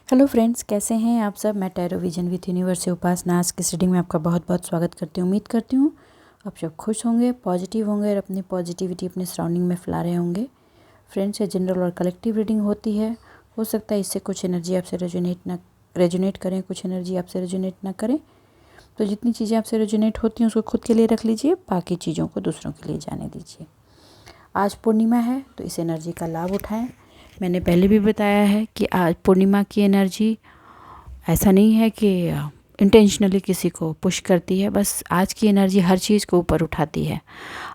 Hello friends, कैसे हैं आप सब। मैं टैरो विजन विथ यूनिवर्स से उपासना आज की रीडिंग में आपका बहुत बहुत स्वागत करती हूँ। उम्मीद करती हूँ आप सब खुश होंगे, पॉजिटिव होंगे और अपनी पॉजिटिविटी अपने सराउंडिंग में फैला रहे होंगे। फ्रेंड्स, ये जनरल और कलेक्टिव रीडिंग होती है। हो सकता है इससे कुछ एनर्जी आपसे रेजोनेट करें, कुछ एनर्जी आपसे रेजोनेट ना करें। तो जितनी चीज़ें आपसे रेजोनेट होती हैं उसको खुद के लिए रख लीजिए, बाकी चीज़ों को दूसरों के लिए जाने दीजिए। आज पूर्णिमा है तो इस एनर्जी का लाभ उठाएं। मैंने पहले भी बताया है कि आज पूर्णिमा की एनर्जी ऐसा नहीं है कि इंटेंशनली किसी को पुश करती है, बस आज की एनर्जी हर चीज़ को ऊपर उठाती है।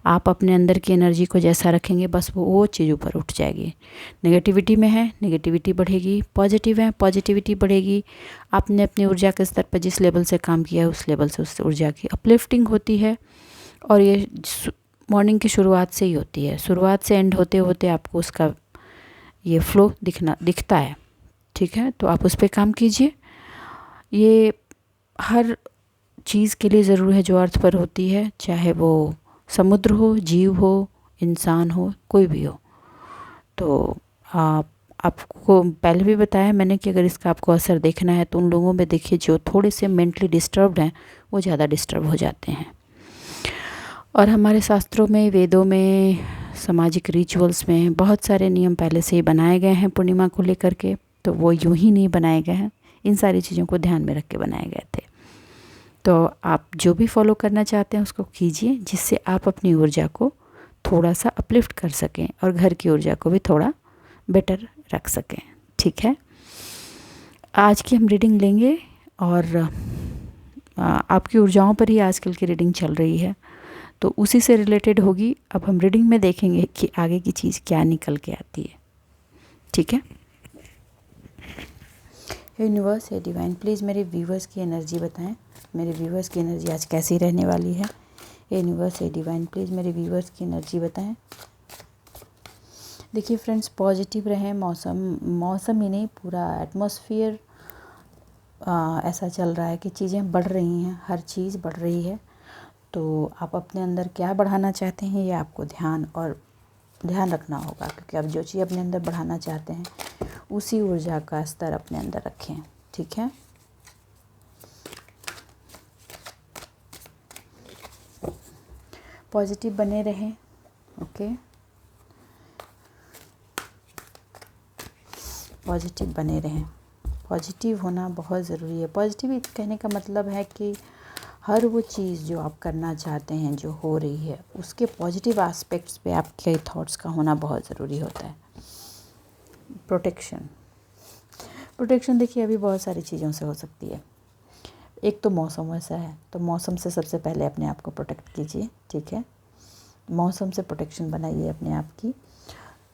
आप अपने अंदर की एनर्जी को जैसा रखेंगे बस वो चीज़ ऊपर उठ जाएगी। नेगेटिविटी में है, नेगेटिविटी बढ़ेगी। पॉजिटिव है, पॉजिटिविटी बढ़ेगी। आपने अपनी ऊर्जा के स्तर पर जिस लेवल से काम किया है उस लेवल से उस ऊर्जा की अपलिफ्टिंग होती है। और ये मॉर्निंग की शुरुआत से ही होती है। शुरुआत से एंड होते होते आपको उसका ये फ्लो दिखता है। ठीक है, तो आप उस पर काम कीजिए। ये हर चीज़ के लिए ज़रूर है जो अर्थ पर होती है, चाहे वो समुद्र हो, जीव हो, इंसान हो, कोई भी हो। तो आपको पहले भी बताया मैंने कि अगर इसका आपको असर देखना है तो उन लोगों में देखिए जो थोड़े से मेंटली डिस्टर्ब्ड हैं, वो ज़्यादा डिस्टर्ब हो जाते हैं। और हमारे शास्त्रों में, वेदों में, सामाजिक रिचुअल्स में बहुत सारे नियम पहले से ही बनाए गए हैं पूर्णिमा को लेकर के। तो वो यूं ही नहीं बनाए गए हैं, इन सारी चीज़ों को ध्यान में रख के बनाए गए थे। तो आप जो भी फॉलो करना चाहते हैं उसको कीजिए, जिससे आप अपनी ऊर्जा को थोड़ा सा अपलिफ्ट कर सकें और घर की ऊर्जा को भी थोड़ा बेटर रख सकें। ठीक है, आज की हम रीडिंग लेंगे और आपकी ऊर्जाओं पर ही आजकल की रीडिंग चल रही है, तो उसी से रिलेटेड होगी। अब हम रीडिंग में देखेंगे कि आगे की चीज़ क्या निकल के आती है। ठीक है, यूनिवर्स है डिवाइन, प्लीज़ मेरे व्यूवर्स की एनर्जी बताएं। मेरे व्यूवर्स की एनर्जी आज कैसी रहने वाली है। यूनिवर्स है डिवाइन, प्लीज़ मेरे व्यूवर्स की एनर्जी बताएं। देखिए फ्रेंड्स, पॉजिटिव रहें। मौसम ही नहीं, पूरा एटमॉस्फेयर ऐसा चल रहा है कि चीज़ें बढ़ रही हैं, हर चीज़ बढ़ रही है। तो आप अपने अंदर क्या बढ़ाना चाहते हैं ये आपको ध्यान रखना होगा, क्योंकि आप जो चीज़ अपने अंदर बढ़ाना चाहते हैं उसी ऊर्जा का स्तर अपने अंदर रखें। ठीक है, पॉजिटिव बने रहें। ओके, पॉजिटिव बने रहें। पॉजिटिव होना बहुत ज़रूरी है। पॉजिटिव कहने का मतलब है कि हर वो चीज़ जो आप करना चाहते हैं, जो हो रही है, उसके पॉजिटिव एस्पेक्ट्स पे आपके थॉट्स का होना बहुत ज़रूरी होता है। प्रोटेक्शन देखिए अभी बहुत सारी चीज़ों से हो सकती है। एक तो मौसम ऐसा है, तो मौसम से सबसे पहले अपने आप को प्रोटेक्ट कीजिए। ठीक है, मौसम से प्रोटेक्शन बनाइए अपने आप की।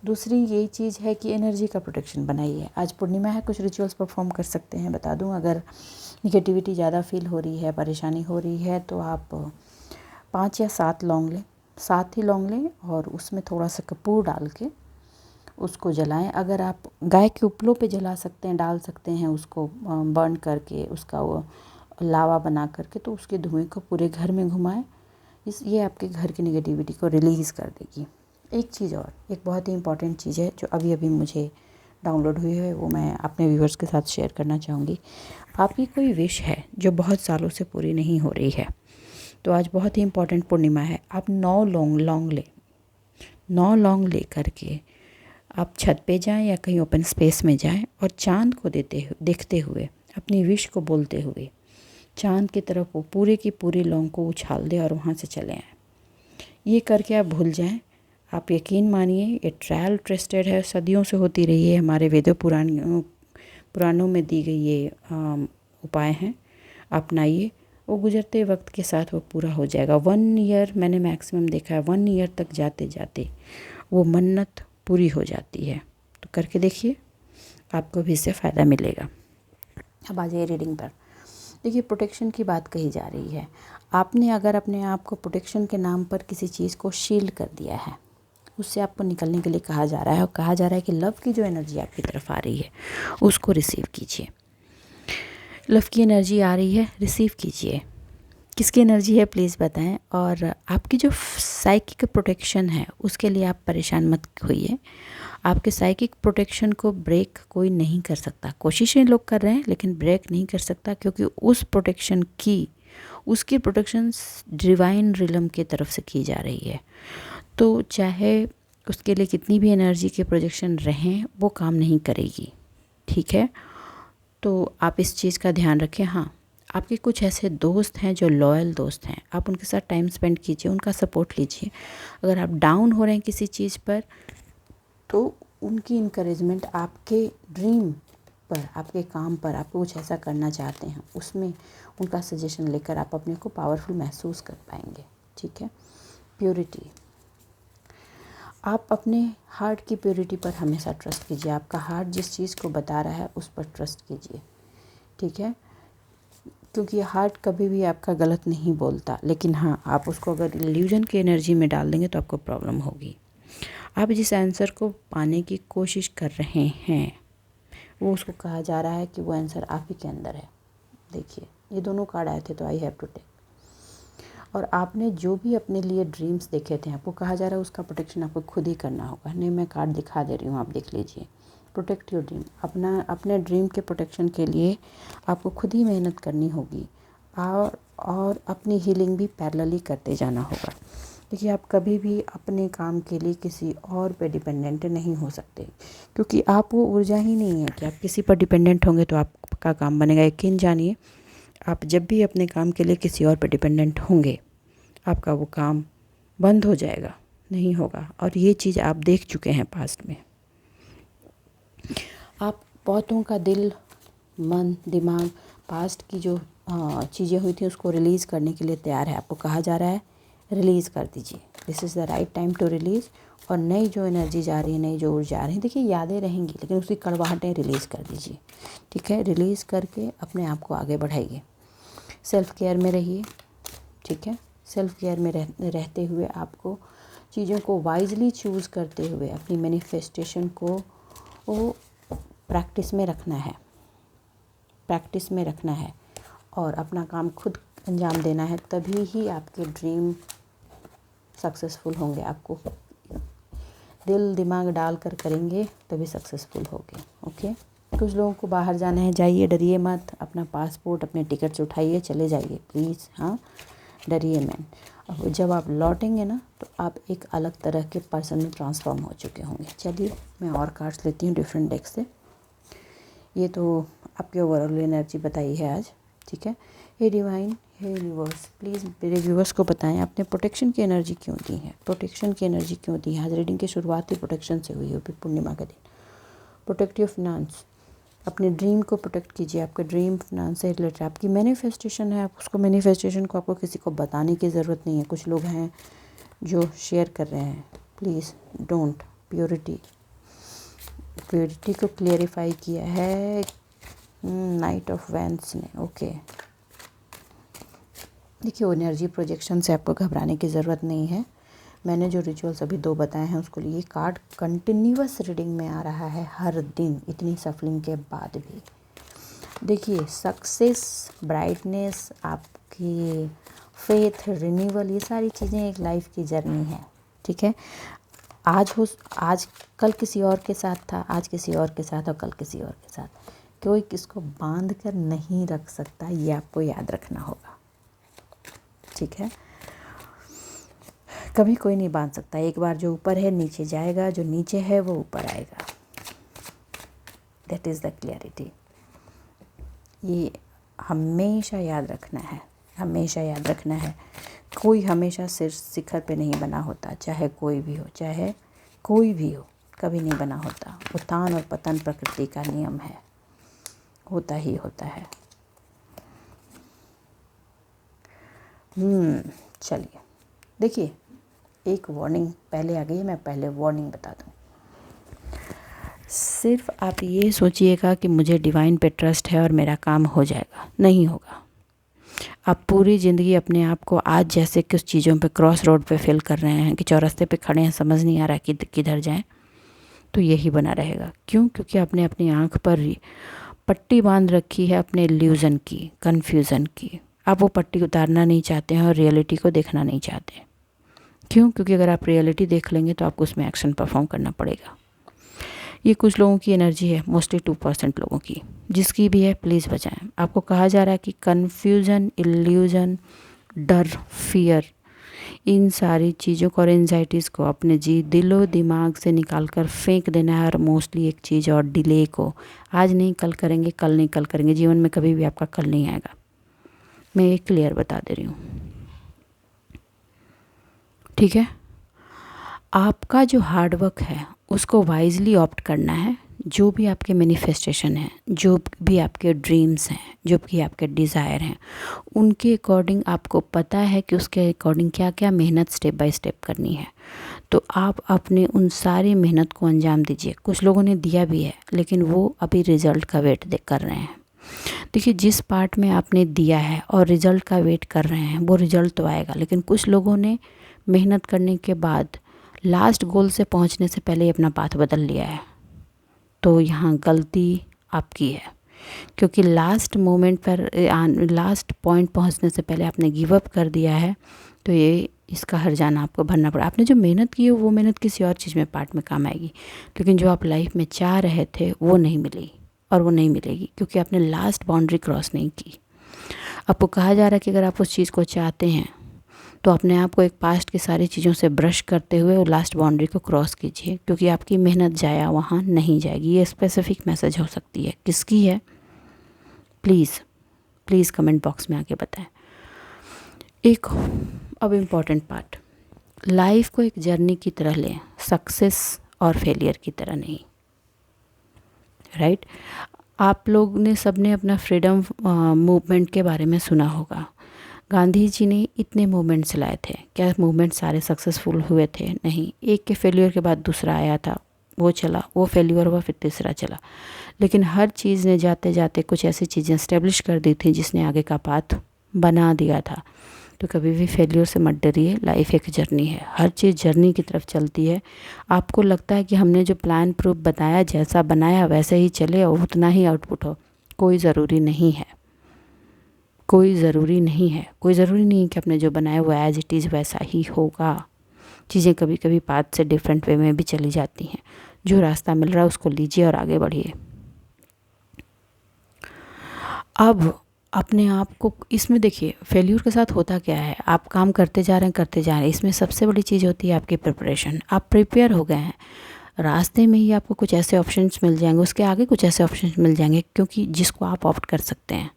दूसरी यही चीज़ है कि एनर्जी का प्रोटेक्शन बनाइए। आज पूर्णिमा है, कुछ रिचुअल्स परफॉर्म कर सकते हैं। बता दूं, अगर निगेटिविटी ज़्यादा फील हो रही है, परेशानी हो रही है, तो आप 5 या 7 लौंग लें, 7 ही लौंग लें और उसमें थोड़ा सा कपूर डाल के उसको जलाएं। अगर आप गाय के उपलों पे जला सकते हैं, डाल सकते हैं उसको बर्न करके, उसका वो लावा बना करके, तो उसके धुएं को पूरे घर में घुमाएं। ये आपके घर की नेगेटिविटी को रिलीज़ कर देगी। एक चीज़ और, एक बहुत ही इम्पॉर्टेंट चीज़ है जो अभी अभी मुझे डाउनलोड हुई है, वो मैं अपने व्यूअर्स के साथ शेयर करना चाहूँगी। आपकी कोई विश है जो बहुत सालों से पूरी नहीं हो रही है, तो आज बहुत ही इम्पॉर्टेंट पूर्णिमा है। आप 9 लौंग लें। 9 लौंग ले करके आप छत पे जाएं या कहीं ओपन स्पेस में जाएं और चाँद को देखते हुए, अपनी विश को बोलते हुए चाँद की तरफ वो पूरे की पूरी लौंग को उछाल दें और वहाँ से चले आएँ। ये करके आप भूल जाएं। आप यकीन मानिए, ये ट्रायल टेस्टेड है, सदियों से होती रही है। हमारे वेदों पुराणों में दी गई ये उपाय हैं, अपनाइए। वो गुजरते वक्त के साथ वो पूरा हो जाएगा। 1 ईयर मैंने मैक्सिमम देखा है, 1 ईयर तक जाते जाते वो मन्नत पूरी हो जाती है। तो करके देखिए, आपको भी इससे फ़ायदा मिलेगा। अब आ जाइए रीडिंग पर। देखिए, प्रोटेक्शन की बात कही जा रही है। आपने अगर अपने आप को प्रोटेक्शन के नाम पर किसी चीज़ को शील्ड कर दिया है, उससे आपको निकलने के लिए कहा जा रहा है, और कहा जा रहा है कि लव की जो एनर्जी आपकी तरफ आ रही है उसको रिसीव कीजिए। लव की एनर्जी आ रही है, रिसीव कीजिए। किसकी एनर्जी है प्लीज़ बताएं। और आपकी जो साइकिक प्रोटेक्शन है उसके लिए आप परेशान मत होइए। आपके साइकिक प्रोटेक्शन को ब्रेक कोई नहीं कर सकता। कोशिशें लोग कर रहे हैं लेकिन ब्रेक नहीं कर सकता, क्योंकि उस प्रोटेक्शन की उसकी प्रोटेक्शन डिवाइन रिलम की तरफ से की जा रही है। तो चाहे उसके लिए कितनी भी एनर्जी के प्रोजेक्शन रहें, वो काम नहीं करेगी। ठीक है, तो आप इस चीज़ का ध्यान रखें। हाँ, आपके कुछ ऐसे दोस्त हैं जो लॉयल दोस्त हैं, आप उनके साथ टाइम स्पेंड कीजिए, उनका सपोर्ट लीजिए। अगर आप डाउन हो रहे हैं किसी चीज़ पर, तो उनकी इनकरेजमेंट आपके ड्रीम पर, आपके काम पर, आप कुछ ऐसा करना चाहते हैं उसमें उनका सजेशन लेकर आप अपने को पावरफुल महसूस कर पाएंगे। ठीक है। प्योरिटी, आप अपने हार्ट की प्योरिटी पर हमेशा ट्रस्ट कीजिए। आपका हार्ट जिस चीज़ को बता रहा है उस पर ट्रस्ट कीजिए। ठीक है, क्योंकि हार्ट कभी भी आपका गलत नहीं बोलता, लेकिन हाँ, आप उसको अगर इल्यूजन की एनर्जी में डाल देंगे तो आपको प्रॉब्लम होगी। आप जिस आंसर को पाने की कोशिश कर रहे हैं वो उसको कहा जा रहा है कि वो आंसर आप ही के अंदर है। देखिए, ये दोनों कार्ड आए थे तो आई हैव टू टेक। और आपने जो भी अपने लिए ड्रीम्स देखे थे, आपको कहा जा रहा है उसका प्रोटेक्शन आपको खुद ही करना होगा। नहीं, मैं कार्ड दिखा दे रही हूँ, आप देख लीजिए। प्रोटेक्ट योर ड्रीम, अपने ड्रीम के प्रोटेक्शन के लिए आपको खुद ही मेहनत करनी होगी और अपनी हीलिंग भी पैरेलली करते जाना होगा। देखिए, आप कभी भी अपने काम के लिए किसी और पे डिपेंडेंट नहीं हो सकते, क्योंकि आप वो ऊर्जा ही नहीं है कि आप किसी पर डिपेंडेंट होंगे तो आपका काम बनेगा। यकीन जानिए, आप जब भी अपने काम के लिए किसी और पर डिपेंडेंट होंगे, आपका वो काम बंद हो जाएगा, नहीं होगा। और ये चीज़ आप देख चुके हैं पास्ट में। आप बहुतों का दिल, मन, दिमाग पास्ट की जो चीज़ें हुई थी उसको रिलीज़ करने के लिए तैयार है। आपको कहा जा रहा है रिलीज़ कर दीजिए, this is the right time to release. और नई जो एनर्जी जा रही है, नई जो ऊर्जा आ रही है, देखिए यादें रहेंगी लेकिन उसकी कड़वाहटें रिलीज़ कर दीजिए। ठीक है, रिलीज़ करके अपने आप को आगे बढ़ाइए। सेल्फ़ केयर में रहिए। ठीक है, सेल्फ़ केयर में रहते हुए आपको चीज़ों को वाइजली चूज़ करते हुए अपनी मैनिफेस्टेशन को वो प्रैक्टिस में रखना है, प्रैक्टिस में रखना है और अपना काम खुद अंजाम देना है। तभी ही आपके ड्रीम सक्सेसफुल होंगे। आपको दिल दिमाग डाल कर करेंगे तभी सक्सेसफुल होंगे। ओके, कुछ लोगों को बाहर जाना है, जाइए, डरिए मत। अपना पासपोर्ट, अपने टिकट्स उठाइए, चले जाइए प्लीज़। हाँ, डरिए मैन। अब जब आप लौटेंगे ना तो आप एक अलग तरह के पर्सन में ट्रांसफॉर्म हो चुके होंगे। चलिए, मैं और कार्ड्स लेती हूँ डिफरेंट डेक से। ये तो आपके ओवरऑल एनर्जी बताई है आज। ठीक है, हे डिवाइन, हे यूनिवर्स, प्लीज़ मेरे व्यूवर्स को बताएं आपने प्रोटेक्शन की एनर्जी क्यों दी है, प्रोटेक्शन की एनर्जी क्यों दी है। आज रीडिंग की शुरुआत ही प्रोटेक्शन से हुई है, पूर्णिमा का दिन। प्रोटेक्ट योर फिनांस, अपने ड्रीम को प्रोटेक्ट कीजिए। आपका ड्रीम फिनांस से रिलेटेड आपकी मैनिफेस्टेशन है, आप उसको मैनिफेस्टेशन को आपको किसी को बताने की ज़रूरत नहीं है। कुछ लोग हैं जो शेयर कर रहे हैं, प्लीज़ डोंट। प्योरिटी, प्योरिटी को क्लियरिफाई किया है नाइट ऑफ वैंड्स ने। ओके, देखिए, वो एनर्जी प्रोजेक्शन से आपको घबराने की ज़रूरत नहीं है। मैंने जो रिचुअल्स अभी 2 बताए हैं उसको लिए कार्ड कंटिन्यूअस रीडिंग में आ रहा है हर दिन, इतनी सफलिंग के बाद भी। देखिए, सक्सेस, ब्राइटनेस, आपकी फेथ, रिन्यूअल, ये सारी चीज़ें एक लाइफ की जर्नी है। ठीक है, आज कल किसी और के साथ था, आज किसी और के साथ और कल किसी और के साथ। कोई किसको बांध कर नहीं रख सकता, ये आपको याद रखना होगा। ठीक है, कभी कोई नहीं बांध सकता। एक बार जो ऊपर है नीचे जाएगा, जो नीचे है वो ऊपर आएगा। That is the clarity. ये हमेशा याद रखना है, हमेशा याद रखना है। कोई हमेशा सिर शिखर पे नहीं बना होता, चाहे कोई भी हो, चाहे कोई भी हो, कभी नहीं बना होता। उत्थान और पतन प्रकृति का नियम है, होता ही होता है। चलिए, देखिए, एक वार्निंग पहले आ गई है, मैं पहले वार्निंग बता दूं। सिर्फ आप ये सोचिएगा कि मुझे डिवाइन पे ट्रस्ट है और मेरा काम हो जाएगा, नहीं होगा। आप पूरी ज़िंदगी अपने आप को आज जैसे कुछ चीज़ों पे क्रॉस रोड पे फील कर रहे हैं कि चौरास्ते पे खड़े हैं, समझ नहीं आ रहा कि किधर जाएं, तो यही बना रहेगा। क्यों? क्योंकि आपने अपनी आँख पर पट्टी बांध रखी है अपने इल्यूज़न की, कन्फ्यूज़न की। आप वो पट्टी उतारना नहीं चाहते हैं और रियलिटी को देखना नहीं चाहते। क्यों? क्योंकि अगर आप रियलिटी देख लेंगे तो आपको उसमें एक्शन परफॉर्म करना पड़ेगा। ये कुछ लोगों की एनर्जी है, मोस्टली 2% लोगों की। जिसकी भी है प्लीज़ बचाएं। आपको कहा जा रहा है कि कन्फ्यूज़न, इल्यूजन, डर, फियर, इन सारी चीज़ों को और एंजाइटीज़ को अपने दिलो दिमाग से निकाल कर फेंक देना है। और मोस्टली एक चीज़ और, डिले को। आज नहीं कल करेंगे, कल नहीं कल करेंगे, जीवन में कभी भी आपका कल नहीं आएगा। मैं ये क्लियर बता दे रही हूँ, ठीक है। आपका जो हार्डवर्क है उसको वाइजली ऑप्ट करना है। जो भी आपके मैनिफेस्टेशन हैं, जो भी आपके ड्रीम्स हैं, जो भी आपके डिज़ायर हैं, उनके अकॉर्डिंग आपको पता है कि उसके अकॉर्डिंग क्या क्या मेहनत स्टेप बाय स्टेप करनी है। तो आप अपने उन सारी मेहनत को अंजाम दीजिए। कुछ लोगों ने दिया भी है लेकिन वो अभी रिज़ल्ट का वेट कर रहे हैं। देखिए, जिस पार्ट में आपने दिया है और रिज़ल्ट का वेट कर रहे हैं वो रिज़ल्ट तो आएगा, लेकिन कुछ लोगों ने मेहनत करने के बाद लास्ट गोल से पहुंचने से पहले ही अपना पाथ बदल लिया है। तो यहाँ गलती आपकी है, क्योंकि लास्ट मोमेंट पर, लास्ट पॉइंट पहुंचने से पहले आपने गिव अप कर दिया है। तो ये इसका हर्जाना आपको भरना पड़ा। आपने जो मेहनत की है वो मेहनत किसी और चीज़ में, पार्ट में काम आएगी, लेकिन जो आप लाइफ में चाह रहे थे वो नहीं मिली और वो नहीं मिलेगी, क्योंकि आपने लास्ट बाउंड्री क्रॉस नहीं की। आपको कहा जा रहा है कि अगर आप उस चीज़ को चाहते हैं तो अपने आप को एक पास्ट की सारी चीज़ों से ब्रश करते हुए और लास्ट बाउंड्री को क्रॉस कीजिए, क्योंकि आपकी मेहनत जाया वहाँ नहीं जाएगी। ये स्पेसिफिक मैसेज हो सकती है। किसकी है? प्लीज़ कमेंट बॉक्स में आके बताएं। एक अब इम्पॉर्टेंट पार्ट, लाइफ को एक जर्नी की तरह लें, सक्सेस और फेलियर की तरह नहीं, राइट। आप लोग ने सबने अपना फ्रीडम मूवमेंट के बारे में सुना होगा। गांधी जी ने इतने मूवमेंट चलाए थे। क्या मूवमेंट सारे सक्सेसफुल हुए थे? नहीं। एक के फेलियर के बाद दूसरा आया था, वो चला, वो फेलियर हुआ, फिर तीसरा चला। लेकिन हर चीज़ ने जाते जाते कुछ ऐसी चीज़ें इस्टेब्लिश कर दी थी जिसने आगे का पाथ बना दिया था। तो कभी भी फेलियर से मत डरिए। लाइफ एक जर्नी है, हर चीज़ जर्नी की तरफ चलती है। आपको लगता है कि हमने जो प्लान प्रूफ बताया, जैसा बनाया वैसे ही चले और उतना ही आउटपुट हो, कोई ज़रूरी नहीं है। कोई ज़रूरी नहीं है कि आपने जो बनाया वो एज इट इज़ वैसा ही होगा। चीज़ें कभी कभी पाथ से डिफरेंट वे में भी चली जाती हैं। जो रास्ता मिल रहा है उसको लीजिए और आगे बढ़िए। अब अपने आप को इसमें देखिए, फेल्यूर के साथ होता क्या है, आप काम करते जा रहे हैं। इसमें सबसे बड़ी चीज़ होती है आपकी प्रिपरेशन। आप प्रिपेयर हो गए हैं, रास्ते में ही आपको कुछ ऐसे ऑप्शंस मिल जाएंगे, उसके आगे कुछ ऐसे ऑप्शंस मिल जाएंगे, क्योंकि जिसको आप ऑप्ट कर सकते हैं,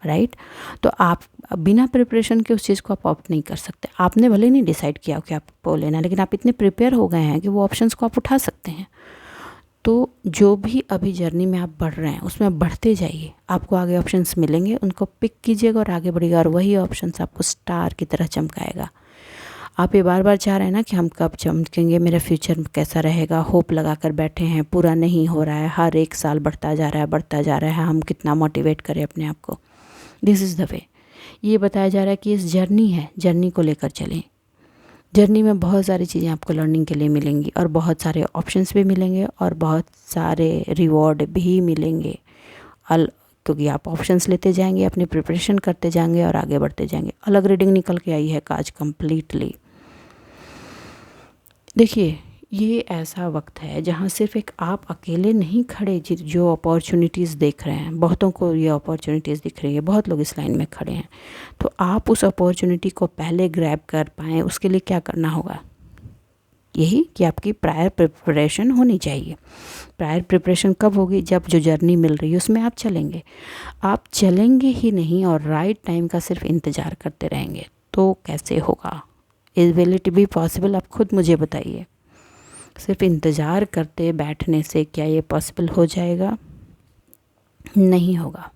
राइट। तो आप बिना प्रिपरेशन के उस चीज़ को आप ऑप्ट नहीं कर सकते। आपने भले नहीं डिसाइड किया कि आपको लेना, लेकिन आप इतने प्रिपेयर हो गए हैं कि वो ऑप्शंस को आप उठा सकते हैं। तो जो भी अभी जर्नी में आप बढ़ रहे हैं उसमें बढ़ते जाइए। आपको आगे ऑप्शंस मिलेंगे, उनको पिक कीजिएगा और आगे बढ़िएगा, और वही ऑप्शंस आपको स्टार की तरह चमकाएगा। आप ये बार बार चाह रहे हैं ना कि हम कब चमकेंगे, मेरा फ्यूचर कैसा रहेगा, होप लगा कर बैठे हैं, पूरा नहीं हो रहा है, हर एक साल बढ़ता जा रहा है, हम कितना मोटिवेट करें अपने आप को। This is the way. ये बताया जा रहा है कि इस जर्नी है, जर्नी को लेकर चलें। जर्नी में बहुत सारी चीज़ें आपको लर्निंग के लिए मिलेंगी, और बहुत सारे ऑप्शंस भी मिलेंगे, और बहुत सारे रिवॉर्ड भी मिलेंगे, क्योंकि आप ऑप्शंस लेते जाएंगे, अपनी प्रिपरेशन करते जाएंगे और आगे बढ़ते जाएंगे। अलग रीडिंग निकल के आई है आज कम्प्लीटली। देखिए, ये ऐसा वक्त है जहाँ सिर्फ एक आप अकेले नहीं खड़े, जो अपॉर्चुनिटीज़ देख रहे हैं। बहुतों को ये अपॉर्चुनिटीज़ दिख रही है, बहुत लोग इस लाइन में खड़े हैं। तो आप उस अपॉर्चुनिटी को पहले ग्रैब कर पाएँ, उसके लिए क्या करना होगा? यही कि आपकी प्रायर प्रिपरेशन होनी चाहिए। प्रायर प्रिपरेशन कब होगी? जब जो जर्नी मिल रही है उसमें आप चलेंगे। आप चलेंगे ही नहीं और राइट टाइम का सिर्फ इंतज़ार करते रहेंगे तो कैसे होगा? Will it be possible? आप खुद मुझे बताइए। सिर्फ इंतज़ार करते बैठने से क्या ये पॉसिबल हो जाएगा? नहीं होगा।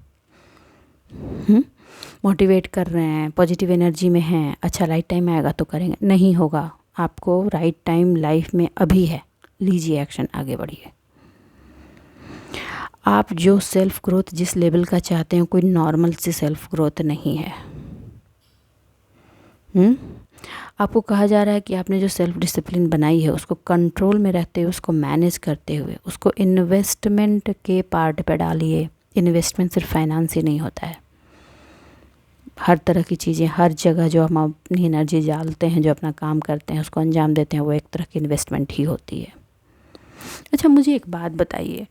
मोटिवेट कर रहे हैं, पॉजिटिव एनर्जी में हैं, अच्छा राइट टाइम आएगा तो करेंगे, नहीं होगा। आपको राइट टाइम लाइफ में अभी है, लीजिए एक्शन, आगे बढ़िए। आप जो सेल्फ ग्रोथ जिस लेवल का चाहते हैं, कोई नॉर्मल सी सेल्फ ग्रोथ नहीं है। आपको कहा जा रहा है कि आपने जो सेल्फ डिसिप्लिन बनाई है उसको कंट्रोल में रहते हुए, उसको मैनेज करते हुए, उसको इन्वेस्टमेंट के पार्ट पे डालिए। इन्वेस्टमेंट सिर्फ फाइनेंस ही नहीं होता है। हर तरह की चीज़ें, हर जगह जो हम अपनी एनर्जी डालते हैं, जो अपना काम करते हैं, उसको अंजाम देते हैं, वो एक तरह की इन्वेस्टमेंट ही होती है। अच्छा, मुझे एक बात बताइए,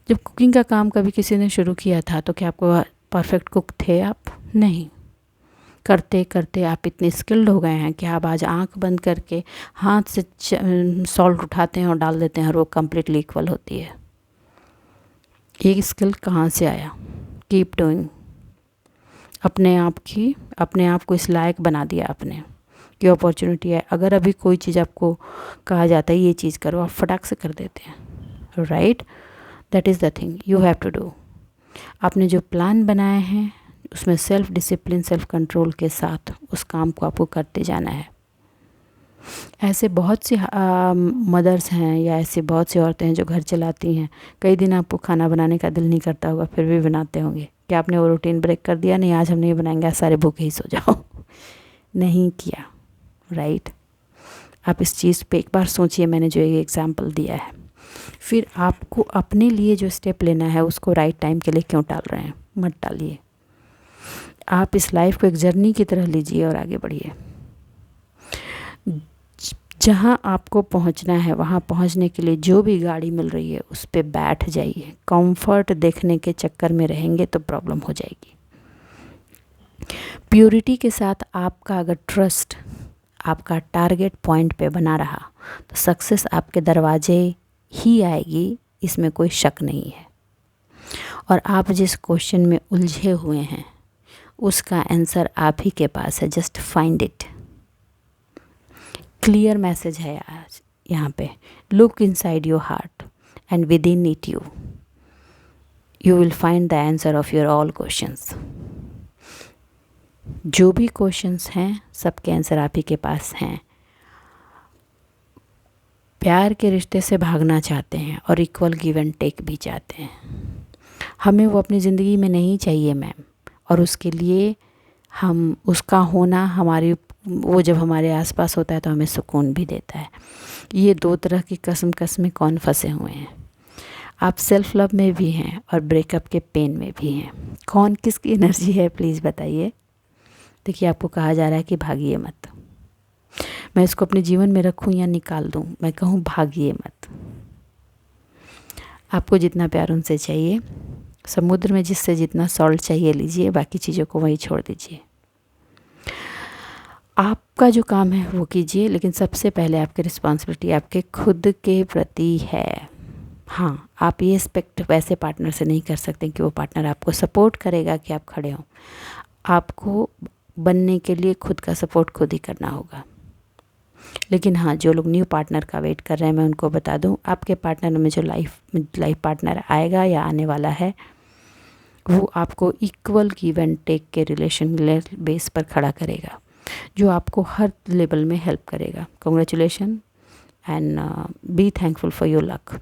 जब कुकिंग का काम कभी किसी ने शुरू किया था तो क्या आपको परफेक्ट कुक थे आप? नहीं। करते करते आप इतने स्किल्ड हो गए हैं कि आप आज आंख बंद करके हाथ से सॉल्ट उठाते हैं और डाल देते हैं और वो कम्प्लीटली इक्वल होती है। ये स्किल कहाँ से आया? Keep doing. अपने आप को इस लायक बना दिया आपने कि अपॉर्चुनिटी है। अगर अभी कोई चीज़ आपको कहा जाता है ये चीज़ करो, आप फटाक से कर देते हैं, right? That is the thing you have to do. आपने जो प्लान बनाए हैं उसमें सेल्फ डिसिप्लिन, सेल्फ कंट्रोल के साथ उस काम को आपको करते जाना है। ऐसे बहुत सी मदर्स हैं या ऐसे बहुत सी औरतें हैं जो घर चलाती हैं। कई दिन आपको खाना बनाने का दिल नहीं करता होगा, फिर भी बनाते होंगे। क्या आपने वो रूटीन ब्रेक कर दिया? नहीं, आज हम नहीं बनाएंगे, आज सारे भूखे ही सो जाओ। नहीं किया, राइट? आप इस चीज़ पे एक बार सोचिए, मैंने जो ये एग्जाम्पल दिया है। फिर आपको अपने लिए जो स्टेप लेना है उसको राइट टाइम के लिए क्यों टाल रहे हैं? मत टालिए। आप इस लाइफ को एक जर्नी की तरह लीजिए और आगे बढ़िए। जहाँ आपको पहुँचना है वहाँ पहुँचने के लिए जो भी गाड़ी मिल रही है उस पे बैठ जाइए। कंफर्ट देखने के चक्कर में रहेंगे तो प्रॉब्लम हो जाएगी। प्योरिटी के साथ आपका अगर ट्रस्ट आपका टारगेट पॉइंट पे बना रहा तो सक्सेस आपके दरवाजे ही आएगी, इसमें कोई शक नहीं है। और आप जिस क्वेश्चन में उलझे हुए हैं उसका आंसर आप ही के पास है, just find it. Clear message है आज यहाँ पे। Look inside your heart and with in it you will find the answer of your all questions. जो भी क्वेश्चंस हैं सबके आंसर आप ही के पास हैं। प्यार के रिश्ते से भागना चाहते हैं और इक्वल गिव एंड टेक भी चाहते हैं। हमें वो अपनी ज़िंदगी में नहीं चाहिए मैम, और उसके लिए हम उसका होना हमारी वो जब हमारे आसपास होता है तो हमें सुकून भी देता है। ये दो तरह की कसम कौन फंसे हुए हैं? आप सेल्फ लव में भी हैं और ब्रेकअप के पेन में भी हैं। कौन किसकी एनर्जी है प्लीज़ बताइए। देखिए, आपको कहा जा रहा है कि भागिए मत। मैं इसको अपने जीवन में रखूं या निकाल दूं? मैं कहूं भागिए मत। आपको जितना प्यार उनसे चाहिए, समुद्र में जिससे जितना सॉल्ट चाहिए लीजिए, बाकी चीज़ों को वहीं छोड़ दीजिए। आपका जो काम है वो कीजिए, लेकिन सबसे पहले आपकी रिस्पॉन्सिबिलिटी आपके खुद के प्रति है। हाँ, आप ये एक्सपेक्ट वैसे पार्टनर से नहीं कर सकते कि वो पार्टनर आपको सपोर्ट करेगा कि आप खड़े हों। आपको बनने के लिए खुद का सपोर्ट खुद ही करना होगा। लेकिन हाँ, जो लोग न्यू पार्टनर का वेट कर रहे हैं, मैं उनको बता दूं, आपके पार्टनर में जो लाइफ पार्टनर आएगा या आने वाला है वो आपको इक्वल गिव एंड टेक के रिलेशन बेस पर खड़ा करेगा, जो आपको हर लेवल में हेल्प करेगा। Congratulation and be thankful for your luck.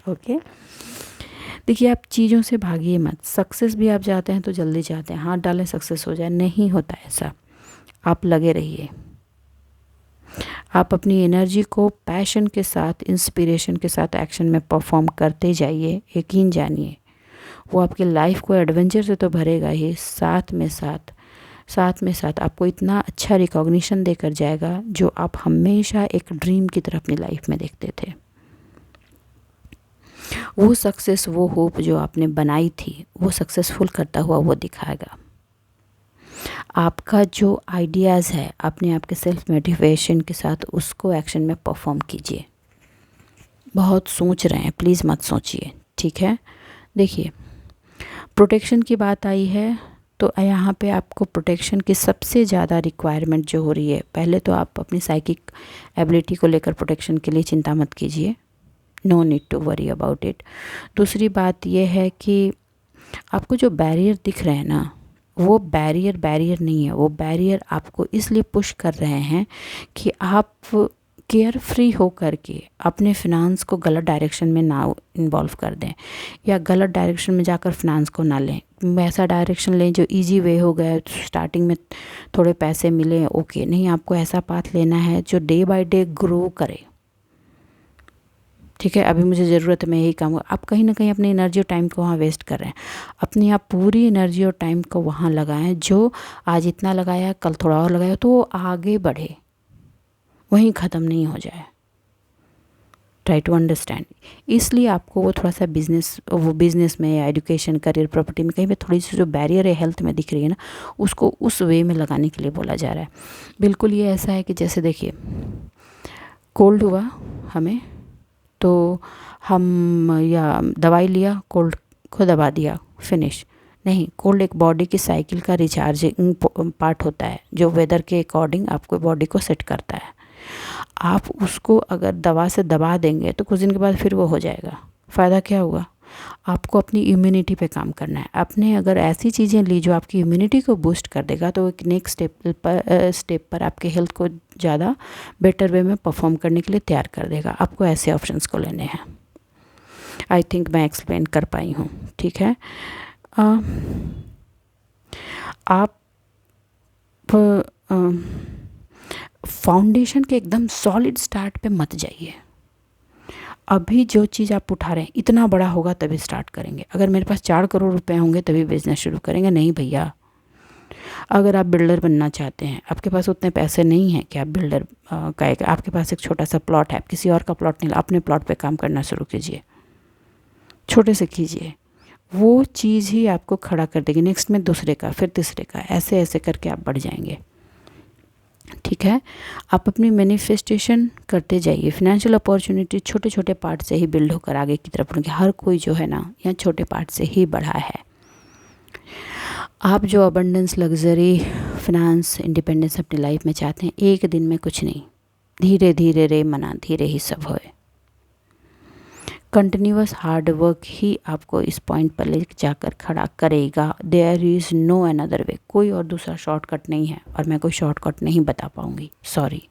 Okay, देखिए, आप चीज़ों से भागिए मत। सक्सेस भी आप चाहते हैं तो जल्दी चाहते हैं, हाथ डालें सक्सेस हो जाए, नहीं होता ऐसा। आप लगे रहिए। आप अपनी एनर्जी को पैशन के साथ, इंस्पिरेशन के साथ एक्शन में परफॉर्म करते जाइए। यकीन जानिए वो आपकी लाइफ को एडवेंचर से तो भरेगा ही, साथ में साथ आपको इतना अच्छा रिकॉग्निशन देकर जाएगा जो आप हमेशा एक ड्रीम की तरह अपनी लाइफ में देखते थे। वो सक्सेस, वो होप जो आपने बनाई थी, वो सक्सेसफुल करता हुआ वो दिखाएगा। आपका जो आइडियाज़ है अपने आप के सेल्फ मोटिवेशन के साथ उसको एक्शन में परफॉर्म कीजिए। बहुत सोच रहे हैं, प्लीज़ मत सोचिए, ठीक है? देखिए, प्रोटेक्शन की बात आई है तो यहाँ पे आपको प्रोटेक्शन की सबसे ज़्यादा रिक्वायरमेंट जो हो रही है, पहले तो आप अपनी साइकिक एबिलिटी को लेकर प्रोटेक्शन के लिए चिंता मत कीजिए। No need to worry about it. दूसरी बात यह है कि आपको जो बैरियर दिख रहे हैं ना, वो बैरियर नहीं है। वो बैरियर आपको इसलिए पुश कर रहे हैं कि आप केयर फ्री हो करके अपने फिनांस को गलत डायरेक्शन में ना इन्वॉल्व कर दें, या गलत डायरेक्शन में जाकर फिनांस को ना लें। वैसा डायरेक्शन लें जो इजी वे हो गया, स्टार्टिंग में थोड़े पैसे मिले, ओके। नहीं, आपको ऐसा पाथ लेना है जो डे बाय डे ग्रो करे। ठीक है, अभी मुझे ज़रूरत है, मैं यही काम आप कहीं ना कहीं अपनी एनर्जी और टाइम को वहाँ वेस्ट कर रहे हैं। अपनी आप पूरी एनर्जी और टाइम को वहाँ लगाएं, जो आज इतना लगाया कल थोड़ा और लगाया तो वो आगे बढ़े, वहीं ख़त्म नहीं हो जाए। Try to understand. इसलिए आपको वो थोड़ा सा बिज़नेस में या एजुकेशन, करियर, प्रॉपर्टी में कहीं पे थोड़ी सी जो बैरियर है हेल्थ में दिख रही है ना, उसको उस वे में लगाने के लिए बोला जा रहा है। बिल्कुल ये ऐसा है कि जैसे देखिए कोल्ड हुआ हमें, तो हम या दवाई लिया, कोल्ड को दबा दिया, फिनिश नहीं। कोल्ड एक बॉडी की साइकिल का रिचार्जिंग पार्ट होता है, जो वेदर के अकॉर्डिंग आपको बॉडी को सेट करता है। आप उसको अगर दवा से दबा देंगे तो कुछ दिन के बाद फिर वो हो जाएगा। फ़ायदा क्या हुआ? आपको अपनी इम्यूनिटी पे काम करना है। आपने अगर ऐसी चीज़ें ली जो आपकी इम्यूनिटी को बूस्ट कर देगा, तो एक नेक्स्ट स्टेप पर आपके हेल्थ को ज़्यादा बेटर वे में परफॉर्म करने के लिए तैयार कर देगा। आपको ऐसे ऑप्शंस को लेने हैं। आई थिंक मैं एक्सप्लेन कर पाई हूँ, ठीक है। आप फाउंडेशन के एकदम सॉलिड स्टार्ट पे मत जाइए। अभी जो चीज़ आप उठा रहे हैं इतना बड़ा होगा तभी स्टार्ट करेंगे। अगर मेरे पास 4 करोड़ रुपए होंगे तभी बिजनेस शुरू करेंगे, नहीं भैया। अगर आप बिल्डर बनना चाहते हैं, आपके पास उतने पैसे नहीं हैं कि आप बिल्डर आपके पास एक छोटा सा प्लॉट है, किसी और का प्लॉट नहीं, अपने प्लॉट पे काम करना शुरू कीजिए, छोटे से कीजिए। वो चीज़ ही आपको खड़ा कर देगी। नेक्स्ट में दूसरे का, फिर तीसरे का, ऐसे ऐसे करके आप बढ़ जाएंगे, ठीक है। आप अपनी मैनिफेस्टेशन करते जाइए। फिनेंशियल अपॉर्चुनिटी छोटे छोटे पार्ट से ही बिल्ड होकर आगे की तरफ बढ़ेंगे। हर कोई जो है ना, यहाँ छोटे पार्ट से ही बढ़ा है। आप जो अबंडेंस, लग्जरी, फिनांस, इंडिपेंडेंस अपनी लाइफ में चाहते हैं, एक दिन में कुछ नहीं, धीरे धीरे रे मना, धीरे ही सब होए। कंटिन्यूअस हार्ड वर्क ही आपको इस पॉइंट पर ले जाकर खड़ा करेगा। There is no another way. कोई और दूसरा शॉर्टकट नहीं है, और मैं कोई शॉर्टकट नहीं बता पाऊँगी, सॉरी।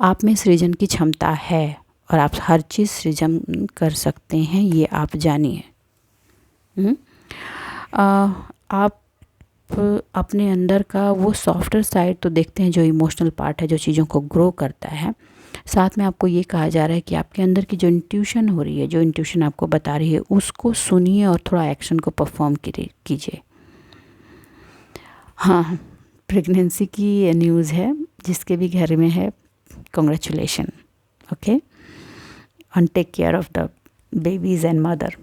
आप में सृजन की क्षमता है और आप हर चीज़ सृजन कर सकते हैं, ये आप जानिए। आप अपने अंदर का वो सॉफ्टवेयर साइड तो देखते हैं, जो इमोशनल पार्ट है, जो चीज़ों को ग्रो करता है। साथ में आपको ये कहा जा रहा है कि आपके अंदर की जो इंट्यूशन हो रही है, जो इंट्यूशन आपको बता रही है, उसको सुनिए और थोड़ा एक्शन को परफॉर्म कीजिए। हाँ, प्रेगनेंसी की न्यूज़ है, जिसके भी घर में है, congratulation, okay, and take care of the babies and mother.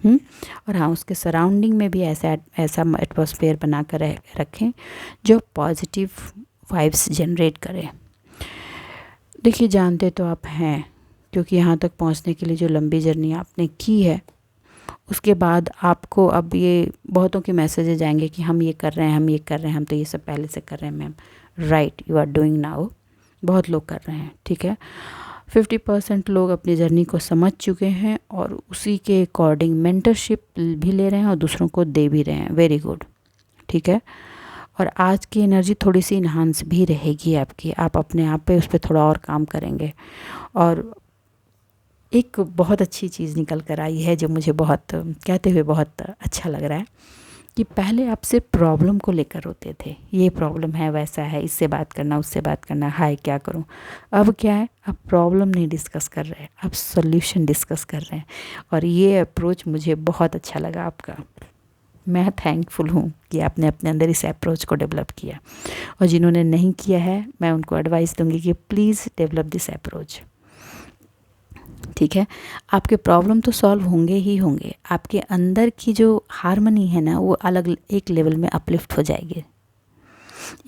और हाँ, उसके सराउंडिंग में भी ऐसा एटमॉस्फेयर बना कर रखें जो पॉजिटिव वाइब्स जनरेट करे। देखिए, जानते तो आप हैं, क्योंकि यहाँ तक पहुँचने के लिए जो लंबी जर्नी आपने की है, उसके बाद आपको अब ये बहुतों के मैसेजेज आएंगे कि हम ये कर रहे हैं, हम ये कर रहे हैं, हम तो ये सब पहले से कर रहे हैं। Ma'am, right, you are doing now. बहुत लोग कर रहे हैं, ठीक है। 50% लोग अपनी जर्नी को समझ चुके हैं और उसी के अकॉर्डिंग मेंटरशिप भी ले रहे हैं और दूसरों को दे भी रहे हैं। वेरी गुड, ठीक है। और आज की एनर्जी थोड़ी सी इन्हांस भी रहेगी आपकी। आप अपने आप पे उस पर थोड़ा और काम करेंगे। और एक बहुत अच्छी चीज़ निकल कर आई है, जो मुझे बहुत कहते हुए बहुत अच्छा लग रहा है, कि पहले आपसे प्रॉब्लम को लेकर होते थे, ये प्रॉब्लम है, वैसा है, इससे बात करना, उससे बात करना, हाय क्या करूं। अब क्या है, आप प्रॉब्लम नहीं डिस्कस कर रहे हैं, आप सॉल्यूशन डिस्कस कर रहे हैं। और ये अप्रोच मुझे बहुत अच्छा लगा आपका। मैं थैंकफुल हूँ कि आपने अपने अंदर इस अप्रोच को डेवलप किया। और जिन्होंने नहीं किया है, मैं उनको एडवाइस दूंगी कि प्लीज़ डेवलप दिस अप्रोच, ठीक है। आपके प्रॉब्लम तो सॉल्व होंगे ही होंगे। आपके अंदर की जो हार्मनी है ना, वो अलग एक लेवल में अपलिफ्ट हो जाएगी।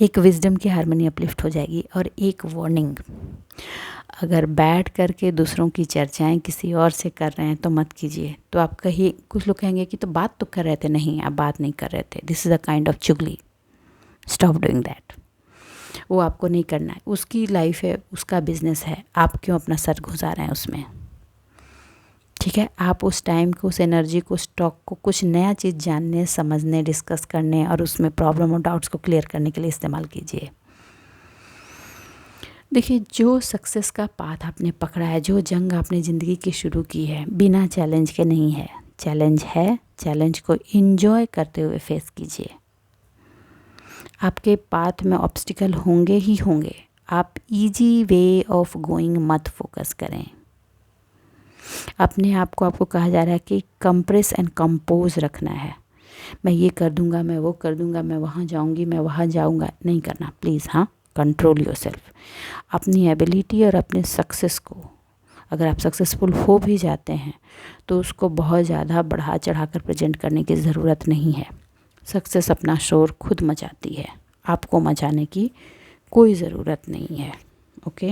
एक विजडम की हार्मनी अपलिफ्ट हो जाएगी। और एक वार्निंग, अगर बैठ करके दूसरों की चर्चाएं किसी और से कर रहे हैं तो मत कीजिए। तो आप कहिए, कुछ लोग कहेंगे कि तो बात तो कर रहे थे, नहीं आप बात नहीं कर रहे थे, this is a kind of चुगली, स्टॉप डूइंग दैट। वो आपको नहीं करना है, उसकी लाइफ है, उसका बिजनेस है, आप क्यों अपना सर घुसा रहे हैं उसमें, ठीक है। आप उस टाइम को, उस एनर्जी को, स्टॉक को कुछ नया चीज़ जानने, समझने, डिस्कस करने और उसमें प्रॉब्लम और डाउट्स को क्लियर करने के लिए इस्तेमाल कीजिए। देखिए, जो सक्सेस का पाथ आपने पकड़ा है, जो जंग आपने ज़िंदगी की शुरू की है, बिना चैलेंज के नहीं है। चैलेंज है, चैलेंज को एंजॉय करते हुए फेस कीजिए। आपके पाथ में ऑब्स्टिकल होंगे ही होंगे, आप इजी वे ऑफ गोइंग मत फोकस करें। अपने आप को आपको कहा जा रहा है कि कंप्रेस एंड कंपोज रखना है। मैं ये कर दूंगा, मैं वो कर दूंगा, मैं वहाँ जाऊंगी, मैं वहाँ जाऊंगा, नहीं करना प्लीज़। हाँ, कंट्रोल योरसेल्फ। अपनी एबिलिटी और अपने सक्सेस को, अगर आप सक्सेसफुल हो भी जाते हैं तो उसको बहुत ज़्यादा बढ़ा चढ़ा कर प्रेजेंट करने की ज़रूरत नहीं है। सक्सेस अपना शोर खुद मचाती है, आपको मचाने की कोई ज़रूरत नहीं है। ओके,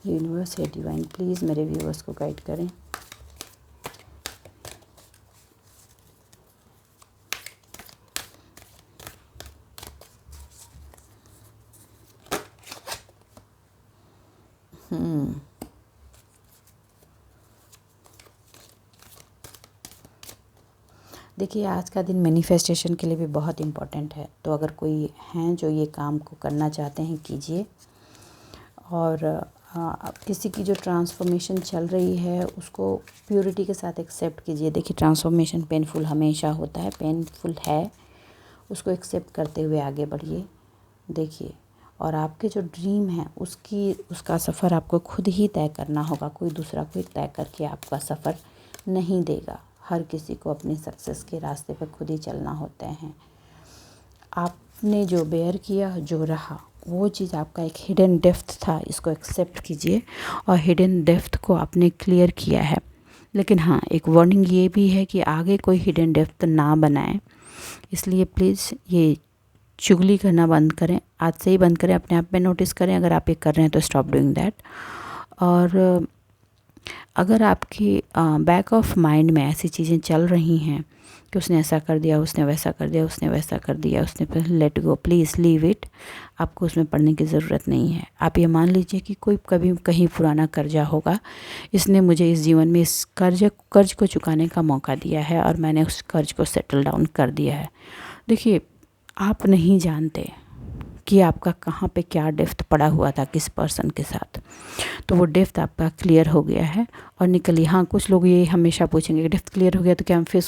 यूनिवर्स या डिवाइन प्लीज़ मेरे व्यूअर्स को गाइड करें। देखिए, आज का दिन मैनिफेस्टेशन के लिए भी बहुत इम्पोर्टेंट है। तो अगर कोई हैं जो ये काम को करना चाहते हैं, कीजिए। और किसी की जो ट्रांसफॉर्मेशन चल रही है उसको प्योरिटी के साथ एक्सेप्ट कीजिए। देखिए, ट्रांसफॉर्मेशन पेनफुल हमेशा होता है, पेनफुल है, उसको एक्सेप्ट करते हुए आगे बढ़िए। देखिए, और आपके जो ड्रीम है उसका सफ़र आपको खुद ही तय करना होगा। कोई दूसरा कोई तय करके आपका सफ़र नहीं देगा। हर किसी को अपनी सक्सेस के रास्ते पर खुद ही चलना होते हैं। आपने जो बेयर किया, जो रहा, वो चीज़ आपका एक हिडन डेप्थ था, इसको एक्सेप्ट कीजिए। और हिडन डेप्थ को आपने क्लियर किया है। लेकिन हाँ, एक वार्निंग ये भी है कि आगे कोई हिडन डेप्थ ना बनाए, इसलिए प्लीज़ ये चुगली करना बंद करें। आज से ही बंद करें, अपने आप में नोटिस करें। अगर आप ये कर रहे हैं तो स्टॉप डूइंग दैट। और अगर आपकी बैक ऑफ माइंड में ऐसी चीज़ें चल रही हैं कि उसने ऐसा कर दिया, उसने वैसा कर दिया, उसने वैसा कर दिया, उसने, let go, please leave it. आपको उसमें पढ़ने की ज़रूरत नहीं है। आप ये मान लीजिए कि कोई कभी कहीं पुराना कर्जा होगा, इसने मुझे इस जीवन में इस कर्ज को चुकाने का मौका दिया है और मैंने उस कर्ज को सेटल डाउन कर दिया है। देखिए, आप नहीं जानते कि आपका कहाँ पे क्या डेप्थ पड़ा हुआ था किस पर्सन के साथ। तो वो डेप्थ आपका क्लियर हो गया है और निकलिए। हाँ, कुछ लोग ये हमेशा पूछेंगे कि डेप्थ क्लियर हो गया तो क्या हम फिर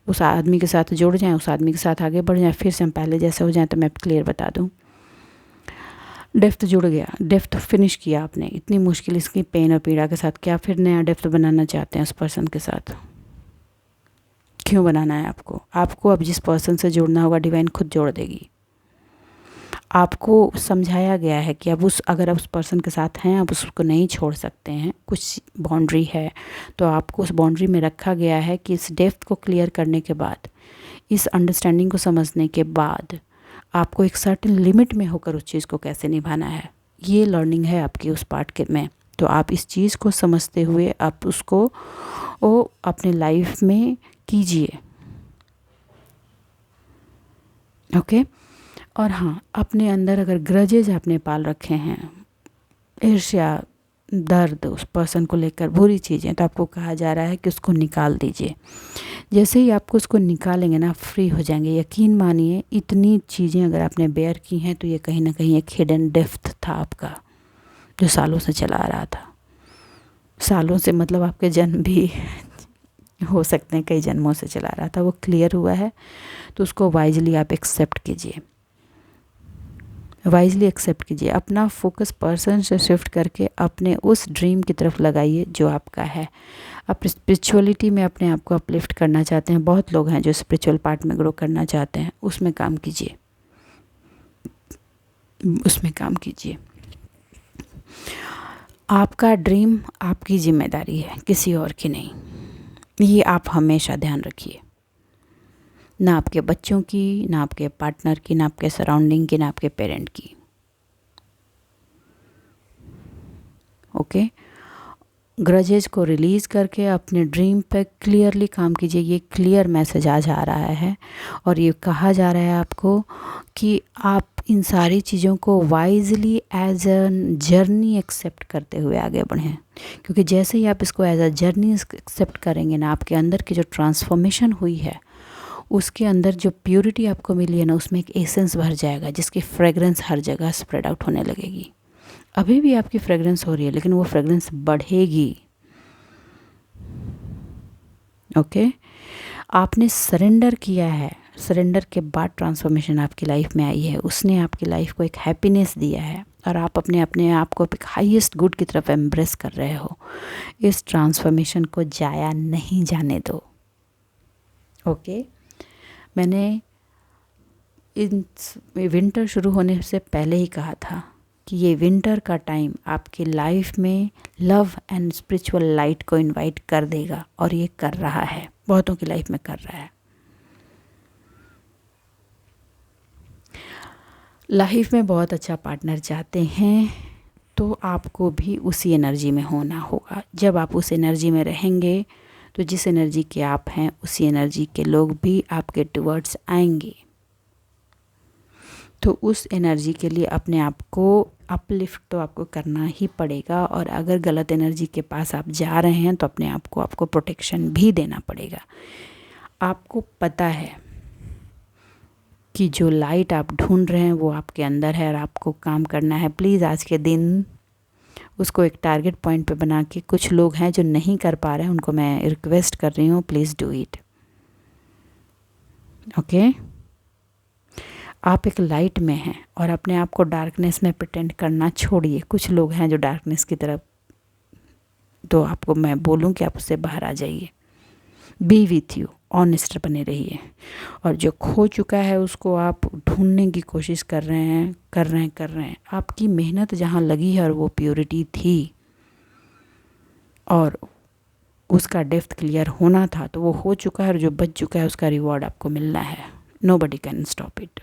उस आदमी के साथ जुड़ जाएं, उस आदमी के साथ आगे बढ़ जाएं, फिर से हम पहले जैसे हो जाएं। तो मैं क्लियर बता दूं, डेप्थ जुड़ गया, डेप्थ फिनिश किया आपने, इतनी मुश्किल इसकी पेन और पीड़ा के साथ, क्या फिर नया डेप्थ बनाना चाहते हैं उस पर्सन के साथ? क्यों बनाना है आपको? आपको अब जिस पर्सन से जुड़ना होगा, डिवाइन खुद जोड़ देगी। आपको समझाया गया है कि अगर आप उस पर्सन के साथ हैं, आप उसको नहीं छोड़ सकते हैं, कुछ बाउंड्री है, तो आपको उस बाउंड्री में रखा गया है कि इस डेप्थ को क्लियर करने के बाद, इस अंडरस्टैंडिंग को समझने के बाद, आपको एक सर्टेन लिमिट में होकर उस चीज़ को कैसे निभाना है, ये लर्निंग है आपकी उस पार्ट के में। तो आप इस चीज़ को समझते हुए आप उसको अपने लाइफ में कीजिए। ओके। और हाँ, अपने अंदर अगर ग्रजेज आपने पाल रखे हैं, ईर्ष्या, दर्द उस पर्सन को लेकर, बुरी चीज़ें, तो आपको कहा जा रहा है कि उसको निकाल दीजिए। जैसे ही आपको उसको निकालेंगे ना, फ्री हो जाएंगे। यकीन मानिए, इतनी चीज़ें अगर आपने बेयर की हैं तो ये कहीं ना कहीं एक हिडन डेप्थ था आपका, जो सालों से चला आ रहा था। सालों से मतलब आपके जन्म भी हो सकते हैं, कई जन्मों से चला आ रहा था, वो क्लियर हुआ है। तो उसको वाइजली आप एक्सेप्ट कीजिए, वाइजली एक्सेप्ट कीजिए। अपना फोकस पर्सन से शिफ्ट करके अपने उस ड्रीम की तरफ लगाइए जो आपका है। आप स्पिरिचुअलिटी में अपने आप को अपलिफ्ट करना चाहते हैं, बहुत लोग हैं जो स्पिरिचुअल पार्ट में ग्रो करना चाहते हैं, उसमें काम कीजिए, उसमें काम कीजिए। आपका ड्रीम आपकी जिम्मेदारी है, किसी और की नहीं। ये आप हमेशा ध्यान रखिए। ना आपके बच्चों की, ना आपके पार्टनर की, ना आपके सराउंडिंग की, ना आपके पेरेंट की। ओके। ग्रजेस को रिलीज़ करके अपने ड्रीम पे क्लियरली काम कीजिए। ये क्लियर मैसेज आज आ रहा है और ये कहा जा रहा है आपको कि आप इन सारी चीज़ों को wisely as a journey accept करते हुए आगे बढ़ें। क्योंकि जैसे ही आप इसको एज अ जर्नी एक्सेप्ट करेंगे ना, आपके अंदर की जो ट्रांसफॉर्मेशन हुई है, उसके अंदर जो प्योरिटी आपको मिली है ना, उसमें एक एसेंस भर जाएगा जिसकी फ्रेगरेंस हर जगह स्प्रेड आउट होने लगेगी। अभी भी आपकी फ्रेगरेंस हो रही है, लेकिन वो फ्रेगरेंस बढ़ेगी। ओके। आपने सरेंडर किया है, सरेंडर के बाद ट्रांसफॉर्मेशन आपकी लाइफ में आई है, उसने आपकी लाइफ को एक हैप्पीनेस दिया है और आप अपने आप को एक हाईएस्ट गुड की तरफ एम्ब्रेस कर रहे हो। इस ट्रांसफॉर्मेशन को जाया नहीं जाने दो। ओके, मैंने इन विंटर शुरू होने से पहले ही कहा था कि ये विंटर का टाइम आपकी लाइफ में लव एंड स्पिरिचुअल लाइट को इनवाइट कर देगा, और ये कर रहा है, बहुतों की लाइफ में कर रहा है। लाइफ में बहुत अच्छा पार्टनर चाहते हैं तो आपको भी उसी एनर्जी में होना होगा। जब आप उस एनर्जी में रहेंगे तो जिस एनर्जी के आप हैं उसी एनर्जी के लोग भी आपके टुवर्ड्स आएंगे। तो उस एनर्जी के लिए अपने आप को अपलिफ्ट तो आपको करना ही पड़ेगा, और अगर गलत एनर्जी के पास आप जा रहे हैं तो अपने आप को आपको प्रोटेक्शन भी देना पड़ेगा। आपको पता है कि जो लाइट आप ढूंढ रहे हैं वो आपके अंदर है और आपको काम करना है। प्लीज़ आज के दिन उसको एक टारगेट पॉइंट पे बना के, कुछ लोग हैं जो नहीं कर पा रहे हैं, उनको मैं रिक्वेस्ट कर रही हूँ, प्लीज़ डू इट। ओके, आप एक लाइट में हैं और अपने आप को डार्कनेस में प्रिटेंड करना छोड़िए। कुछ लोग हैं जो डार्कनेस की तरफ, तो आपको मैं बोलूँ कि आप उससे बाहर आ जाइए। बी विथ यू, ऑनेस्ट बने रहिए, और जो खो चुका है उसको आप ढूंढने की कोशिश कर रहे हैं। आपकी मेहनत जहाँ लगी है और वो प्योरिटी थी और उसका डेप्थ क्लियर होना था, तो वो हो चुका है, और जो बच चुका है उसका रिवॉर्ड आपको मिलना है। Nobody can stop it.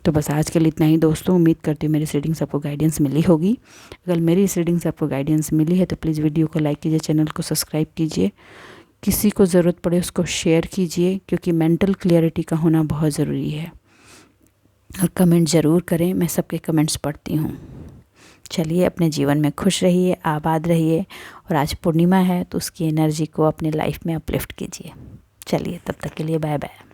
तो बस आज के लिए इतना ही दोस्तों। उम्मीद करती हूँ मेरी रीडिंग से आपको गाइडेंस मिली होगी। अगर मेरी इस रीडिंग से आपको गाइडेंस मिली है तो प्लीज़ वीडियो को लाइक कीजिए, चैनल को सब्सक्राइब कीजिए, किसी को ज़रूरत पड़े उसको शेयर कीजिए, क्योंकि मेंटल क्लियरिटी का होना बहुत ज़रूरी है। और कमेंट ज़रूर करें, मैं सबके कमेंट्स पढ़ती हूँ। चलिए, अपने जीवन में खुश रहिए, आबाद रहिए, और आज पूर्णिमा है तो उसकी एनर्जी को अपने लाइफ में अपलिफ्ट कीजिए। चलिए, तब तक के लिए बाय बाय।